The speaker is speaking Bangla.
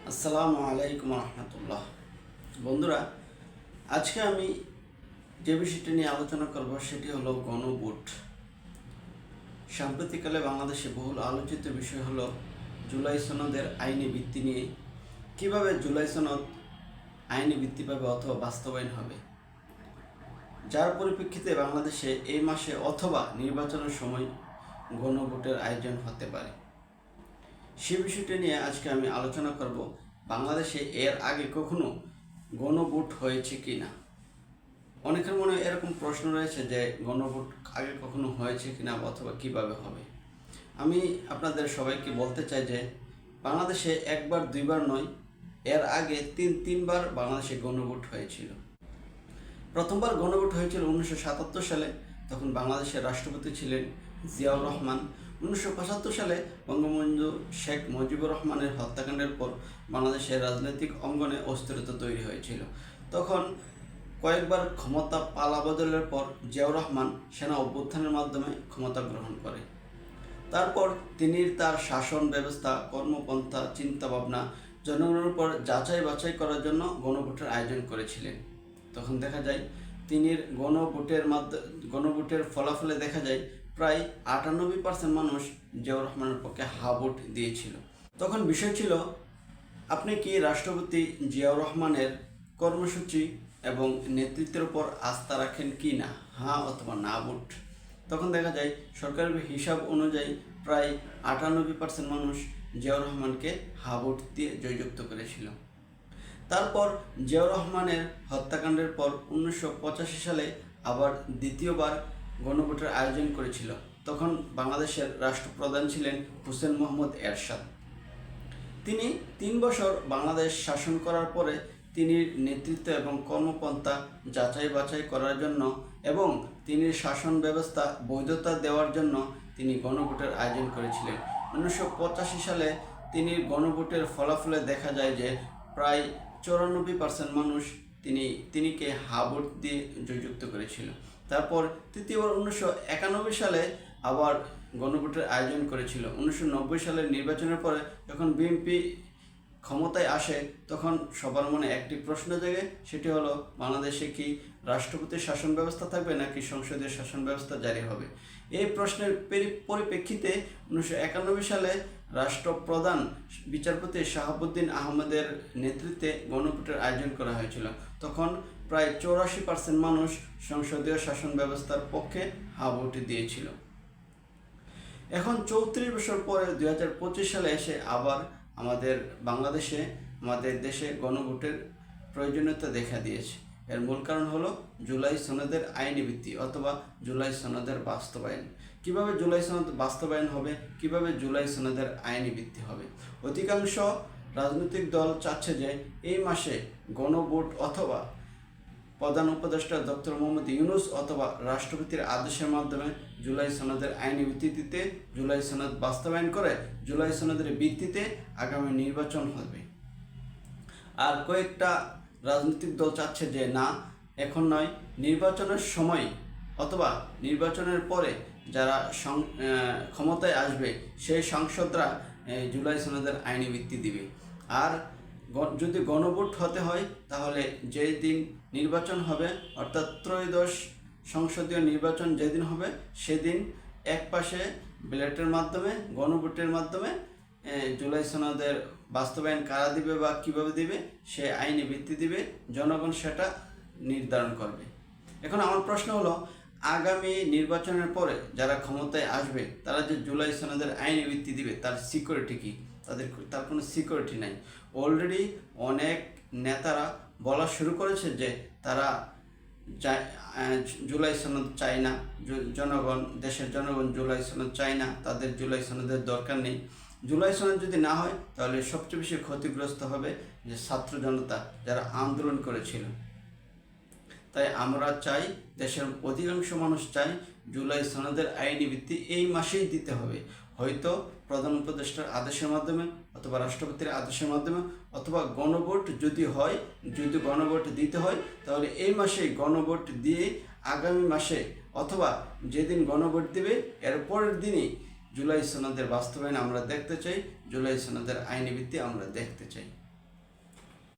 আসসালামু আলাইকুম রহমতুল্লাহ। বন্ধুরা, আজকে আমি যে বিষয়টি নিয়ে আলোচনা করব সেটি হলো গণভোট। সাম্প্রতিককালে বাংলাদেশে বহুল আলোচিত বিষয় হলো জুলাই সনদের আইনি ভিত্তি নিয়ে। কিভাবে জুলাই সনদ আইনি ভিত্তি পাবে অথবা বাস্তবায়ন হবে, যার পরিপ্রেক্ষিতে বাংলাদেশে এই মাসে অথবা নির্বাচনের সময় গণভোটের আয়োজন হতে পারে। সে বিষয়টি নিয়ে আজকে আমি আলোচনা করব। বাংলাদেশে এর আগে কখনো গণভোট হয়েছে কি না। অনেকের মনে এরকম প্রশ্ন রয়েছে যে গণভোট আগে কখনো হয়েছে কি না অথবা কিভাবে হবে। আমি আপনাদের সবাইকে বলতে চাই যে বাংলাদেশে একবার দুইবার নয়, এর আগে তিনবার বাংলাদেশে গণভোট হয়েছিল। প্রথমবার গণভোট হয়েছিল 1977 সালে, তখন বাংলাদেশের রাষ্ট্রপতি ছিলেন জিয়াউর রহমান। 1975 সালে বঙ্গবন্ধু শেখ মুজিবুর রহমানের হত্যাকাণ্ডের পর বাংলাদেশের রাজনৈতিক অঙ্গনে অস্থিরতা তৈরি হয়েছিল। তখন কয়েকবার ক্ষমতা পালাবদলের পর জিয়াউর রহমান সেনা অভ্যুত্থানের মাধ্যমে ক্ষমতা গ্রহণ করে। তারপর তিনি তার শাসন ব্যবস্থা, কর্মপন্থা, চিন্তাভাবনা জনগণের উপর যাচাই বাছাই করার জন্য গণভোটের আয়োজন করেছিলেন। তখন দেখা যায় তিনি গণভোটের ফলাফলে দেখা যায় প্রায় 98% মানুষ জিয়াউর রহমানের পক্ষে হা ভোট দিয়েছিল। তখন বিষয় ছিল, আপনি কি রাষ্ট্রপতি জিয়াউর রহমানের কর্মসূচি এবং নেতৃত্বের উপর আস্থা রাখেন কি না, হ্যাঁ অথবা না ভোট। তখন দেখা যায় সরকারের হিসাব অনুযায়ী প্রায় 98% মানুষ জিয়াউর রহমানকে হা ভোট দিয়ে জয়যুক্ত করেছিল। তারপর জিয়াউর রহমানের হত্যাকাণ্ডের পর 1985 সালে আবার দ্বিতীয়বার গণভোটের আয়োজন করেছিল। তখন বাংলাদেশের রাষ্ট্রপ্রধান ছিলেন হোসেন মোহাম্মদ এরশাদ। তিনি 3 বছর বাংলাদেশ শাসন করার পরে তিনি নেতৃত্ব এবং কর্মপন্থা যাচাই বাছাই করার জন্য এবং তিনি শাসন ব্যবস্থা বৈধতা দেওয়ার জন্য তিনি গণভোটের আয়োজন করেছিলেন। 1985 সালে তিনি গণভোটের ফলাফলে দেখা যায় যে প্রায় 94% মানুষ তিনিকে হা ভোট দিয়ে জয়যুক্ত করেছিল। তারপর তৃতীয়বার 1991 সালে আবার গণভোটের আয়োজন করেছিল। 1990 সালের নির্বাচনের পরে যখন বিএনপি ক্ষমতায় আসে, তখন সবার মনে একটি প্রশ্ন জাগে, সেটি হলো বাংলাদেশে কি রাষ্ট্রপতির শাসন ব্যবস্থা থাকবে নাকি সংসদীয় শাসন ব্যবস্থা জারি হবে। এই প্রশ্নের পরিপ্রেক্ষিতে 1991 সালে রাষ্ট্রপ্রধান বিচারপতি শাহাবুদ্দিন আহমেদের নেতৃত্বে গণভোটের আয়োজন করা হয়েছিল। তখন প্রায় 84% মানুষ সংসদীয় শাসন ব্যবস্থার পক্ষে হা ভোট দিয়েছিল। এখন 34 বছর পরে 2025 সালে এসে আবার আমাদের দেশে গণভোটের প্রয়োজনীয়তা দেখা দিয়েছে। এর মূল কারণ হলো জুলাই সনদের আইনি ভিত্তি অথবা জুলাই সনদের বাস্তবায়ন। কিভাবে জুলাই সনদ বাস্তবায়ন হবে, কিভাবে জুলাই সনদের আইনি ভিত্তি হবে। অধিকাংশ রাজনৈতিক দল চাচ্ছে যে এই মাসে গণভোট অথবা প্রধান উপদেষ্টা ডক্টর মোহাম্মদ ইউনূস অথবা রাষ্ট্রপতির আদেশের মাধ্যমে জুলাই সনদের আইনি ভিত্তিতে জুলাই সনদ বাস্তবায়ন করে জুলাই সনদের ভিত্তিতে আগামী নির্বাচন হবে। আর কয়েকটা রাজনৈতিক দল চাচ্ছে যে না, এখন নয়, নির্বাচনের সময় অথবা নির্বাচনের পরে যারা ক্ষমতায় আসবে সেই সাংসদরা জুলাই সনদের আইনি ভিত্তি দিবে। আর যদি গণভোট হতে হয় তাহলে যেই দিন নির্বাচন হবে, অর্থাৎ ত্রয়োদশ সংসদীয় নির্বাচন যেদিন হবে সেদিন একপাশে ব্যালটের মাধ্যমে গণভোটের মাধ্যমে জুলাই সনদের বাস্তবায়ন কারা দিবে বা কীভাবে দিবে সে আইনি ভিত্তি দিবে, জনগণ সেটা নির্ধারণ করবে। এখন আমার প্রশ্ন হলো, আগামী নির্বাচনের পরে যারা ক্ষমতায় আসবে তারা যে জুলাই সনদের আইনি ভিত্তি দিবে তার সিকিউরিটি কী? তার কোনো সিকিউরিটি নাই। অলরেডি অনেক নেতারা বলা শুরু করেছে যে তারা জুলাই সনদ চায় না, দেশের জনগণ জুলাই সনদ চায় না, তাদের জুলাই সনদের দরকার নেই। জুলাই সনদ যদি না হয় তাহলে সবচেয়ে বেশি ক্ষতিগ্রস্ত হবে যে ছাত্র জনতা যারা আন্দোলন করেছিল। তাই আমরা চাই, দেশের অধিকাংশ মানুষ চাই জুলাই সনদের আইনি ভিত্তি এই মাসেই দিতে হবে। হয়তো প্রধান উপদেষ্টার আদেশের মাধ্যমে অথবা রাষ্ট্রপতির আদেশের মাধ্যমে অথবা গণভোট যদি গণভোট দিতে হয় তাহলে এই মাসেই গণভোট দিয়ে আগামী মাসে অথবা যেদিন গণভোট দিবে এর পরের দিনই জুলাই সনদের বাস্তবায়ন আমরা দেখতে চাই, জুলাই সনদের আইনি ভিত্তি আমরা দেখতে চাই।